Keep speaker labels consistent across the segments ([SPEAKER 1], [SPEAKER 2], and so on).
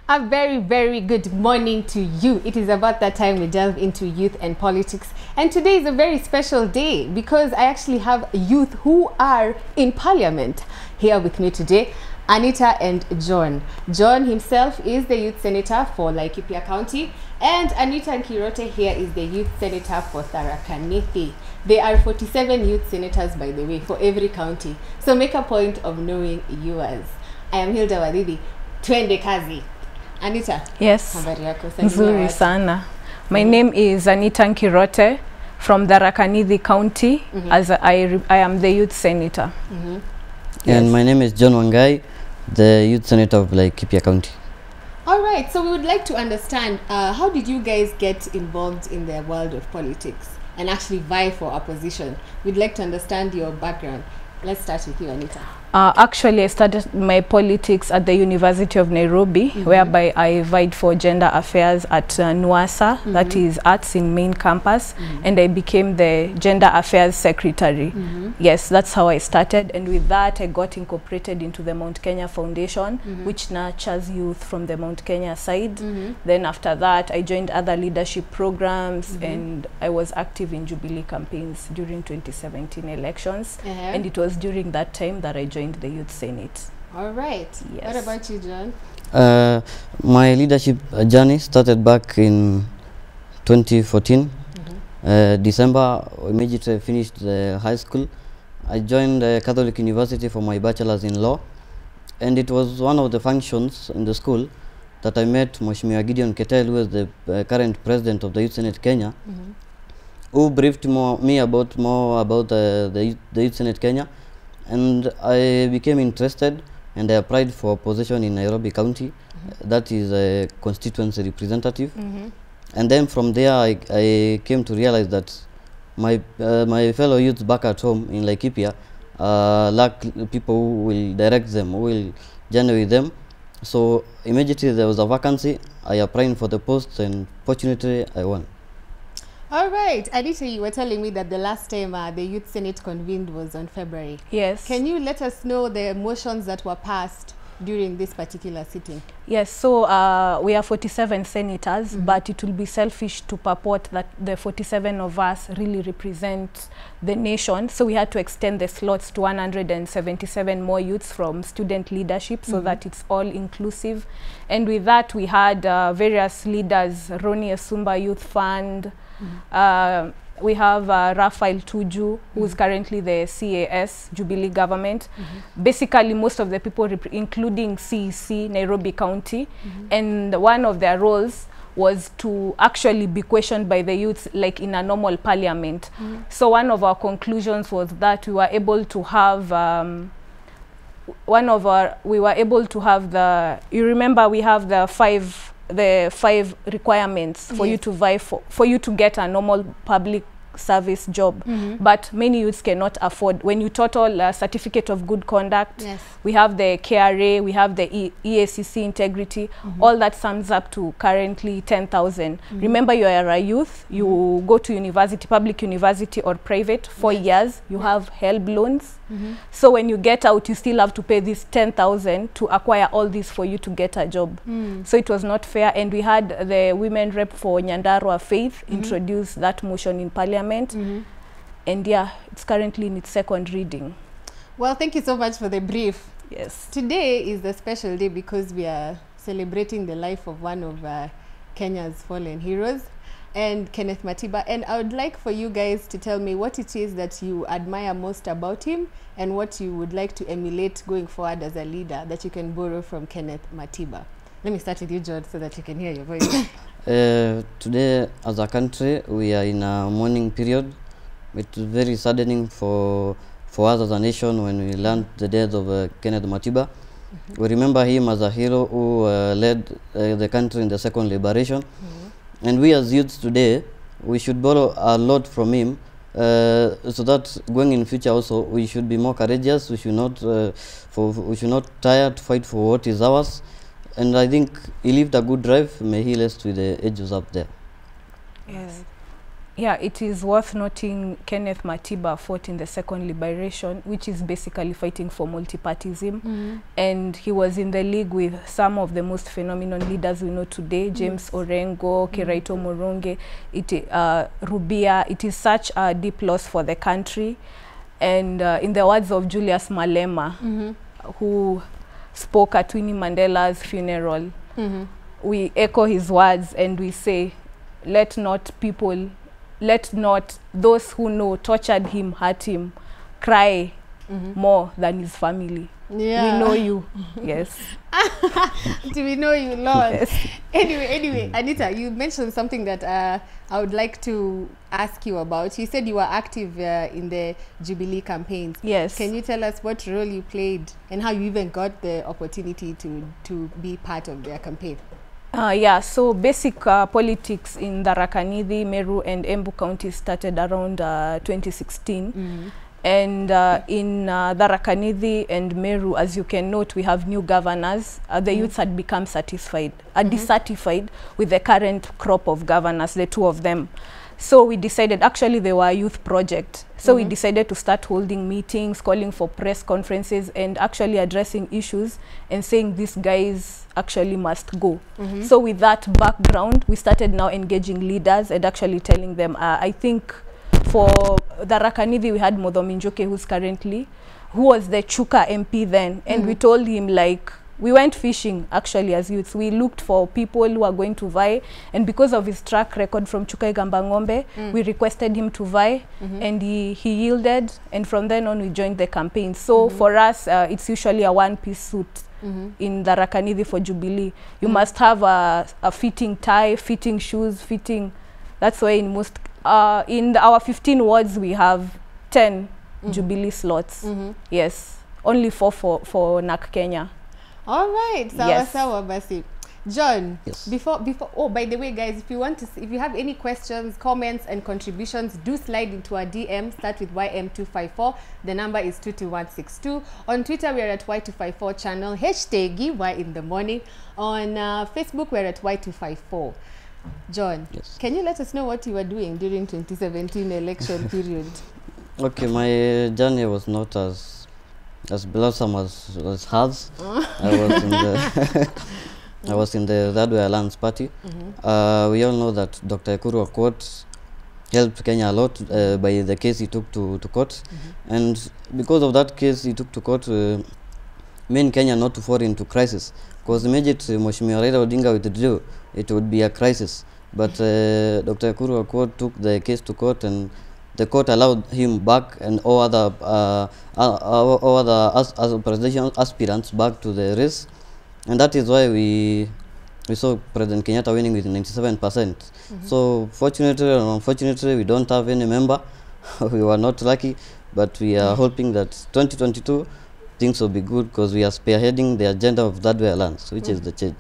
[SPEAKER 1] A very, very good morning to you. It is about that time we delve into youth and politics. And today is a very special day because I actually have youth who are in parliament here with me today. Anita and John. John himself is the youth senator for Laikipia County, and Anita Nkirote here is the youth senator for Tharaka Nithi. There are 47 youth senators, by the way, for every county. So make a point of knowing yours. I am Hilda Wadidi. Twende kazi. Anita.
[SPEAKER 2] Yes.
[SPEAKER 1] Habari yako?
[SPEAKER 2] Nzuri sana. My name is Anita Nkirote from Tharaka Nithi County. As I am the youth senator.
[SPEAKER 3] And my name is John Wangai, the youth senator of Laikipia County.
[SPEAKER 1] All right, so we would like to understand how did you guys get involved in the world of politics and actually vie for a position? We'd like to understand your background. Let's start with you, Anita.
[SPEAKER 2] Actually, I started my politics at the University of Nairobi, whereby I vied for gender affairs at NUASA, that is Arts in Main Campus, and I became the gender affairs secretary. Yes, that's how I started, and with that I got incorporated into the Mount Kenya Foundation, which nurtures youth from the Mount Kenya side. Then after that I joined other leadership programs, and I was active in Jubilee campaigns during 2017 elections, and it was during that time that I joined the Youth Senate.
[SPEAKER 1] All right. Yes. What about you, John?
[SPEAKER 3] My leadership journey started back in 2014. December, immediately finished high school. I joined Catholic University for my bachelor's in law, and it was one of the functions in the school that I met Mheshimiwa Gideon Ketel, who is the current president of the Youth Senate Kenya, who briefed me about more about the Youth Senate Kenya. And I became interested, and I applied for a position in Nairobi County, that is a constituency representative. And then from there I came to realize that my fellow youths back at home in Laikipia lack people who will direct them, who will journey with them. So immediately there was a vacancy. I applied for the post, and fortunately I won.
[SPEAKER 1] All right, Anita, you were telling me that the last time the Youth Senate convened was on February.
[SPEAKER 2] Yes.
[SPEAKER 1] Can you let us know the motions that were passed during this particular sitting?
[SPEAKER 2] Yes, so we are 47 senators, but it will be selfish to purport that the 47 of us really represent the nation. So we had to extend the slots to 177 more youths from student leadership, so that it's all inclusive. And with that, we had various leaders, Roni Esumba Youth Fund. We have Raphael Tuju, who's currently the CAS, Jubilee government. Basically, most of the people, including CEC, Nairobi County, and one of their roles was to actually be questioned by the youths like in a normal parliament. So one of our conclusions was that we were able to have you remember we have the five requirements for you to vie for you to get a normal public service job, but many youths cannot afford. When you total certificate of good conduct, we have the KRA, we have the EACC integrity, all that sums up to currently 10,000. Remember, you are a youth, you go to university, public university or private, 4 years, you have HELB loans. So when you get out, you still have to pay this 10,000 to acquire all this for you to get a job. So it was not fair, and we had the women rep for Nyandarua Faith introduce that motion in parliament. And yeah, it's currently in its second reading.
[SPEAKER 1] Well, thank you so much for the brief.
[SPEAKER 2] Yes.
[SPEAKER 1] Today is a special day because we are celebrating the life of one of Kenya's fallen heroes, and Kenneth Matiba. And I would like for you guys to tell me what it is that you admire most about him and what you would like to emulate going forward as a leader that you can borrow from Kenneth Matiba. Let me start with you, George, so that you can hear your voice.
[SPEAKER 3] Today, as a country, we are in a mourning period. It's very saddening for us as a nation when we learned the death of Kenneth Matiba. We remember him as a hero who led the country in the second liberation. And we as youths today, we should borrow a lot from him, so that going in future also we should be more courageous. We should not tire to fight for what is ours. And I think he lived a good life. May he rest with the angels up there.
[SPEAKER 2] Yes. Yeah, it is worth noting Kenneth Matiba fought in the second liberation, which is basically fighting for multipartyism. And he was in the league with some of the most phenomenal leaders we know today, James Orengo, Kiraito Murungi, Rubia. It is such a deep loss for the country. And in the words of Julius Malema, who spoke at Winnie Mandela's funeral, we echo his words and we say, let not those who know tortured him, hurt him, cry more than his family.
[SPEAKER 1] Yeah.
[SPEAKER 2] We know you. Yes.
[SPEAKER 1] Do we know you, Lord?
[SPEAKER 2] Yes.
[SPEAKER 1] Anyway, Anita, you mentioned something that I would like to ask you about. You said you were active in the Jubilee campaigns.
[SPEAKER 2] Yes.
[SPEAKER 1] Can you tell us what role you played and how you even got the opportunity to be part of their campaign?
[SPEAKER 2] Yeah, so basic politics in Tharaka Nithi, Meru and Embu counties started around 2016. And in Tharaka Nithi and Meru, as you can note, we have new governors. The youths had become dissatisfied with the current crop of governors, the two of them. So we decided, actually they were a youth project. So we decided to start holding meetings, calling for press conferences and actually addressing issues and saying these guys actually must go. So with that background, we started now engaging leaders and actually telling them, I think for Tharaka Nithi we had Muthomi Njuki, who was the Chuka MP then. And we told him, like, we went fishing actually as youths. We looked for people who are going to vie, and because of his track record from Chuka Igamba we requested him to vie, and he yielded, and from then on we joined the campaign. So for us, it's usually a one-piece suit in Tharaka Nithi for Jubilee. You must have a fitting tie, fitting shoes, that's why in most, in our 15 wards we have 10 Jubilee slots. Yes, only 4 for NAC Kenya.
[SPEAKER 1] All right, sawa basi. John,
[SPEAKER 3] Yes.
[SPEAKER 1] before oh, by the way guys, if you have any questions, comments and contributions, do slide into our DM. Start with YM254. The number is 22162. On Twitter we are at Y254 channel, hashtag YintheMorning. On Facebook we're at Y254. John,
[SPEAKER 3] Yes.
[SPEAKER 1] can you let us know what you were doing during 2017 election period?
[SPEAKER 3] Okay, my journey was not as blossom as hers. I was in the Third Way Alliance Party. We all know that Dr. Ekuru Aukot helped Kenya a lot by the case he took to court. And because of that case he took to court, made Kenya not to fall into crisis. Because immediately Mheshimiwa Raila Odinga withdrew, it would be a crisis. But Dr. Ekuru Aukot took the case to court, and the court allowed him back and all other presidential aspirants back to the race. And that is why we saw President Kenyatta winning with 97%. So fortunately or unfortunately, we don't have any member. We were not lucky, but we are hoping that 2022 things will be good, because we are spearheading the agenda of Third Way Alliance, which is the change.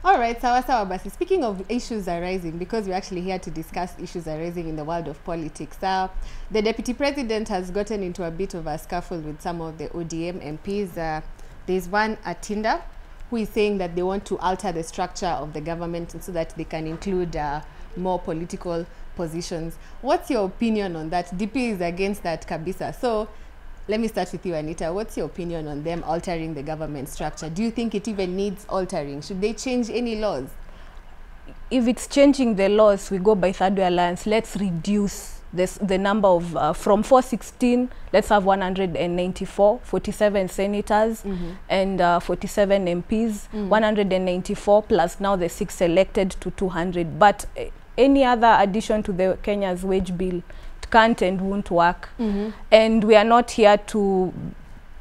[SPEAKER 1] All right, sawa basi. Speaking of issues arising, because we're actually here to discuss issues arising in the world of politics, the Deputy President has gotten into a bit of a scuffle with some of the ODM MPs. There's one Atinda who is saying that they want to alter the structure of the government so that they can include more political positions. What's your opinion on that? DP is against that kabisa. So let me start with you, Anita. What's your opinion on them altering the government structure? Do you think it even needs altering? Should they change any laws?
[SPEAKER 2] If it's changing the laws, we go by Third Way Alliance. Let's reduce the number of, from 416, let's have 194, 47 senators and 47 MPs, 194 plus now the 6 elected to 200. But any other addition to the Kenya's wage bill can't and won't work. And we are not here to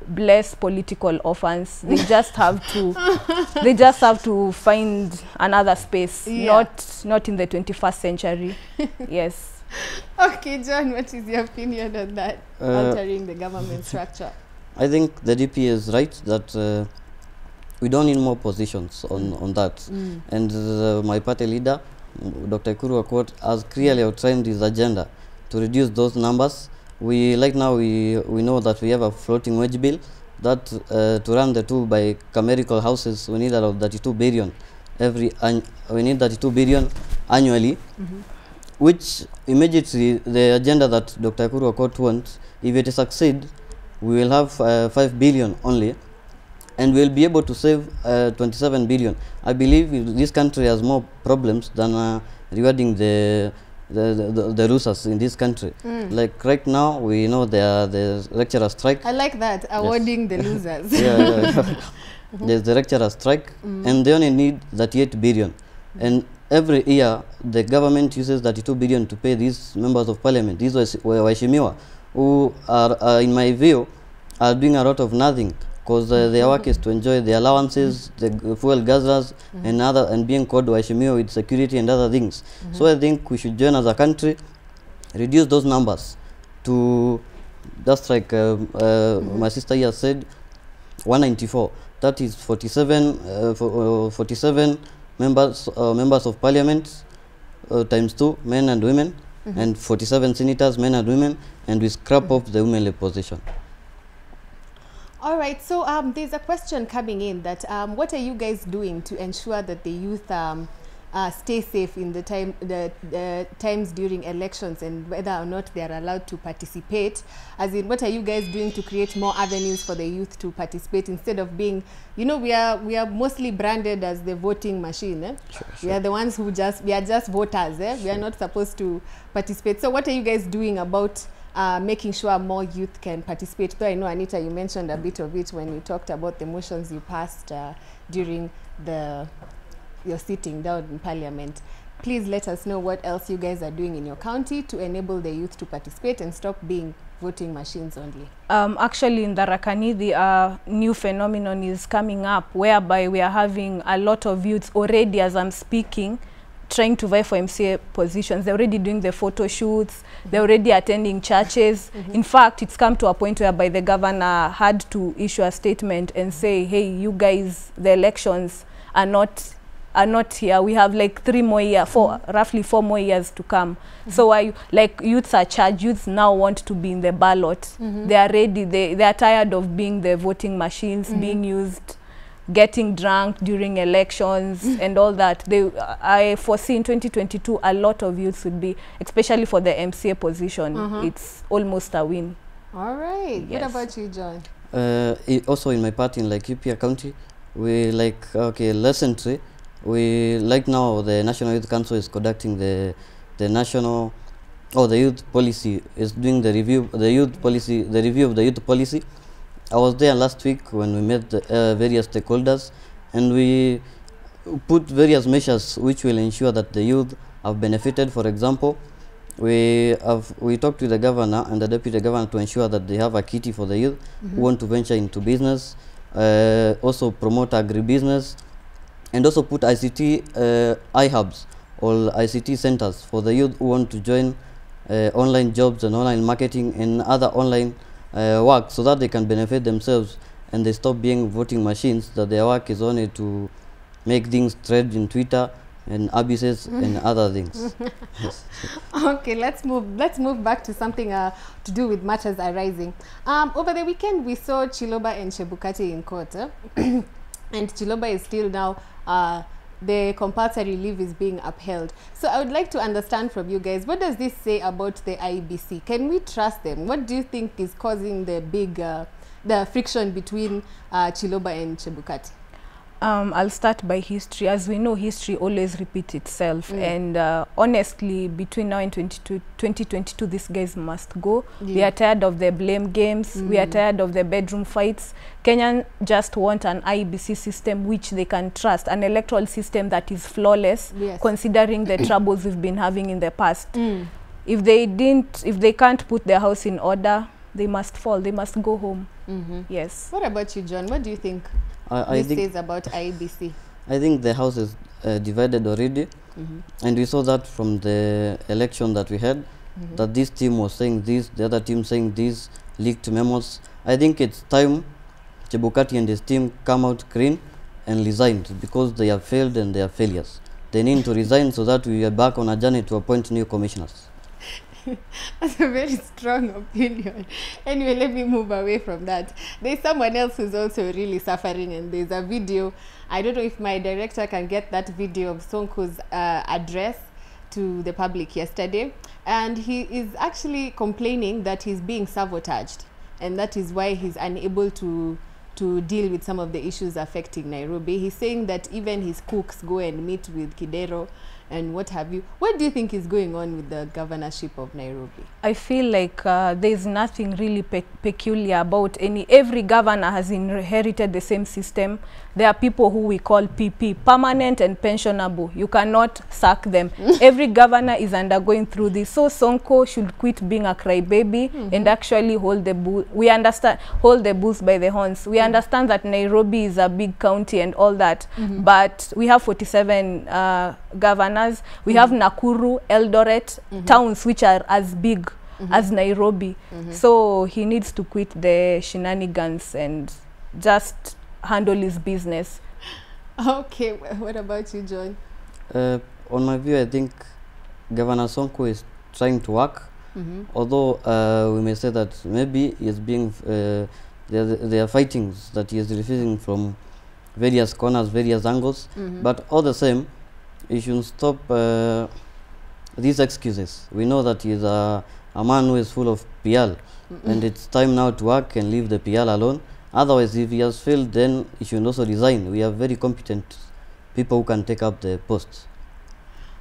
[SPEAKER 2] bless political orphans. They just have to find another space, not in the 21st century. Yes.
[SPEAKER 1] Okay, John, what is your opinion on that, altering the government structure?
[SPEAKER 3] I think the DP is right that we don't need more positions on that. And my party leader, Dr. Ekuru Aukot, has clearly outlined his agenda to reduce those numbers. We now we know that we have a floating wage bill that to run the two bicameral houses we need around 32 billion we need 32 billion annually, which immediately the agenda that Dr. Ekuru Aukot wants, if it succeeds, we will have 5 billion only, and we'll be able to save 27 billion. I believe this country has more problems than rewarding the losers in this country. Like right now, we know the lecturer strike.
[SPEAKER 1] I like that, awarding the losers.
[SPEAKER 3] There's the lecturer strike, and they only need 38 billion. And every year, the government uses 32 billion to pay these members of parliament, these waheshimiwa, who are, in my view, are doing a lot of nothing, because their work is to enjoy the allowances, the fuel gatherers, and being called waheshimiwa with security and other things. So I think we should join as a country, reduce those numbers to, just like my sister here said, 194. That is 47 members of parliament times 2, men and women, and 47 senators, men and women, and we scrap off the womenly position.
[SPEAKER 1] All right, so there's a question coming in that what are you guys doing to ensure that the youth stay safe in the times during elections, and whether or not they are allowed to participate? As in, what are you guys doing to create more avenues for the youth to participate, instead of being, you know, we are mostly branded as the voting machine.
[SPEAKER 3] Sure.
[SPEAKER 1] We are the ones who we are just voters. We are not supposed to participate. So what are you guys doing about making sure more youth can participate? Though I know, Anita, you mentioned a bit of it when you talked about the motions you passed during your sitting down in Parliament. Please let us know what else you guys are doing in your county to enable the youth to participate and stop being voting machines only.
[SPEAKER 2] Actually, in Tharaka Nithi, a new phenomenon is coming up, whereby we are having a lot of youths already, as I'm speaking, trying to vie for MCA positions. They're already doing the photo shoots, they're already attending churches. In fact, it's come to a point whereby the governor had to issue a statement and say, hey, you guys, the elections are not here. We have like 3 more years, roughly 4 more years to come. So like youths are charged. Youths now want to be in the ballot. They are ready. They are tired of being the voting machines, being used, getting drunk during elections and all that. I foresee in 2022 a lot of youths would be, especially for the MCA position. It's almost a win.
[SPEAKER 1] All right.
[SPEAKER 2] Yes.
[SPEAKER 1] What about you, John?
[SPEAKER 3] Also in my part in like Upia County, we like lesson 3. We like now the National Youth Council is conducting the national the youth policy, is doing the review of the youth policy. I was there last week when we met the various stakeholders, and we put various measures which will ensure that the youth have benefited. For example, we talked to the governor and the deputy governor to ensure that they have a kitty for the youth who want to venture into business, also promote agribusiness, and also put ICT iHubs or ICT centers for the youth who want to join online jobs and online marketing and other online work, so that they can benefit themselves and they stop being voting machines, that their work is only to make things trend in Twitter and abuses and other things.
[SPEAKER 1] Okay, let's move back to something to do with matters arising. Over the weekend, we saw Chiloba and Chebukati in court. And Chiloba is still now, the compulsory leave is being upheld. So I would like to understand from you guys, what does this say about the IEBC? Can we trust them? What do you think is causing the big, the friction between Chiloba and Chebukati?
[SPEAKER 2] I'll start by history. As we know, history always repeats itself. And honestly, between now and 2022, these guys must go. We are tired of the blame games. We are tired of the bedroom fights. Kenyans just want an IEBC system which they can trust, an electoral system that is flawless, considering the troubles we've been having in the past. If they can't put their house in order, they must fall. They must go home. Yes.
[SPEAKER 1] What about you, John? What do you think this says about IEBC?
[SPEAKER 3] I think the house is divided already, and we saw that from the election that we had, that this team was saying this, the other team saying this, leaked memos. I think it's time Chebukati and his team come out clean and resigned because they have failed and they are failures. They need to resign so that we are back on a journey to appoint new commissioners.
[SPEAKER 1] That's a very strong opinion. Anyway, let me move away from that. There's someone else who's also really suffering, and there's a video. I don't know if my director can get that video of Sonko's address to the public yesterday. And he is actually complaining that he's being sabotaged, and that is why he's unable to deal with some of the issues affecting Nairobi. He's saying that even his cooks go and meet with Kidero and what have you. What do you think is going on with the governorship of Nairobi?
[SPEAKER 2] I feel like there's nothing really peculiar about every governor has inherited the same system. There are people who we call PP, permanent and pensionable. You cannot sack them. Every governor is undergoing through this. So Sonko should quit being a crybaby and actually hold the bull. We understand, hold the bulls by the horns. We understand that Nairobi is a big county and all that, but we have 47 governors. We have Nakuru, Eldoret, towns which are as big as Nairobi. So he needs to quit the shenanigans and just handle his business.
[SPEAKER 1] Okay, what about you, John?
[SPEAKER 3] On my view, I think Governor Sonko is trying to work, although we may say that maybe he is being there are fightings that he is refusing from various corners, various angles, but all the same, he should stop these excuses. We know that he is a man who is full of PL, and it's time now to work and leave the PL alone. Otherwise, if he has failed, then he should also resign. We have very competent people who can take up the posts.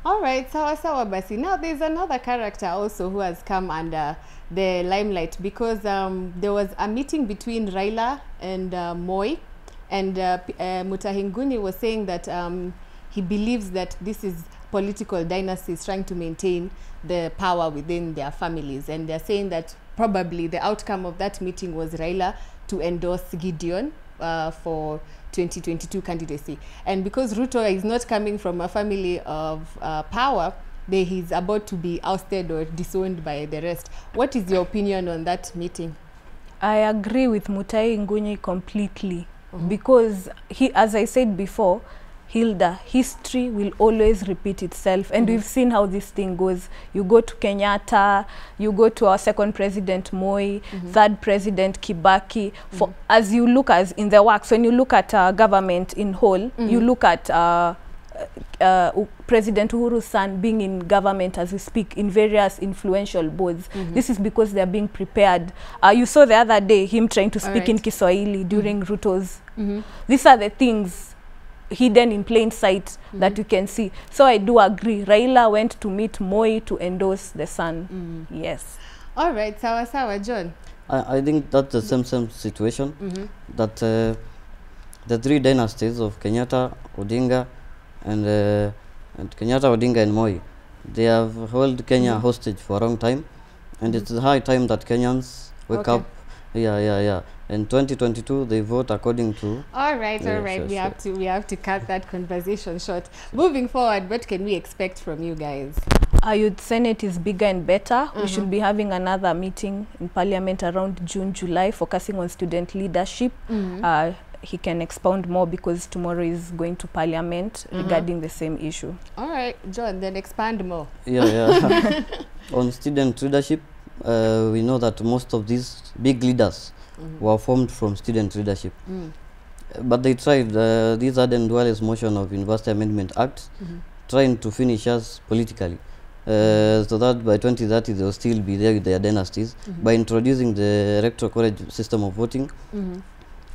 [SPEAKER 1] All right, sawa basi. Now there's another character also who has come under the limelight because there was a meeting between Raila and Moi, and Mutahinguni was saying that he believes that this is political dynasties trying to maintain the power within their families, and they're saying that probably the outcome of that meeting was Raila to endorse Gideon for 2022 candidacy. And because Ruto is not coming from a family of power, he's about to be ousted or disowned by the rest. What is your opinion on that meeting?
[SPEAKER 2] I agree with Mutai Ngunyi completely, because as I said before, Hilda, history will always repeat itself, and we've seen how this thing goes. You go to Kenyatta, you go to our second president Moi, third president Kibaki. As you look as in the works, when you look at government in whole, you look at President Uhuru's son being in government as we speak in various influential boards. This is because they are being prepared. You saw the other day him trying to speak in Kiswahili during Ruto's. These are the things hidden in plain sight that you can see. So I do agree. Raila went to meet Moi to endorse the son. Yes. All
[SPEAKER 1] right, sawa, John.
[SPEAKER 3] I think that's the same situation. That the three dynasties of Kenyatta, Odinga, and Kenyatta, Odinga, and Moi, they have held Kenya hostage for a long time, and it's high time that Kenyans wake up. Yeah. In 2022, they vote according to.
[SPEAKER 1] All right. We have to cut that conversation short. Moving forward, what can we expect from you guys?
[SPEAKER 2] Our youth senate is bigger and better. We should be having another meeting in parliament around June, July, focusing on student leadership. He can expound more because tomorrow is going to parliament regarding the same issue.
[SPEAKER 1] All right, John, then expand more.
[SPEAKER 3] Yeah. On student leadership, we know that most of these big leaders were formed from student leadership. But they tried this ardent dualist motion of University Amendment Act, trying to finish us politically, so that by 2030 they will still be there with their dynasties. By introducing the electoral college system of voting,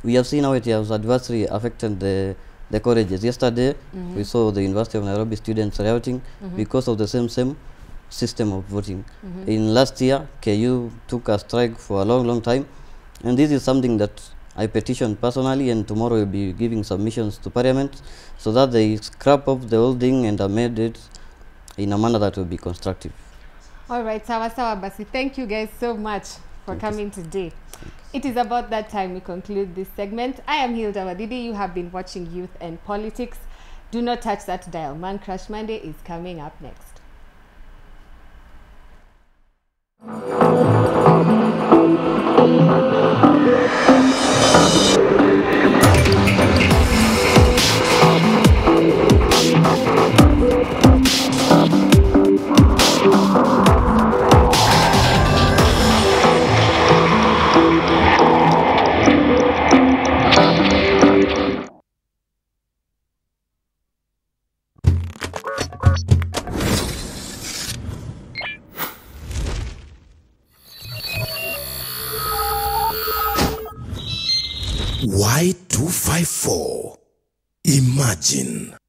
[SPEAKER 3] we have seen how it has adversely affected the colleges. Yesterday, we saw the University of Nairobi students rioting because of the same system of voting. In last year, KU took a strike for a long time, and this is something that I petitioned personally, and tomorrow will be giving submissions to Parliament so that they scrap up the whole thing and amend it in a manner that will be constructive.
[SPEAKER 1] All right, sawa basi. Thank you guys so much for coming today. It is about that time we conclude this segment. I am Hilda Wadidi. You have been watching Youth and Politics. Do not touch that dial. Man Crush Monday is coming up next.
[SPEAKER 4] Y254. Imagine.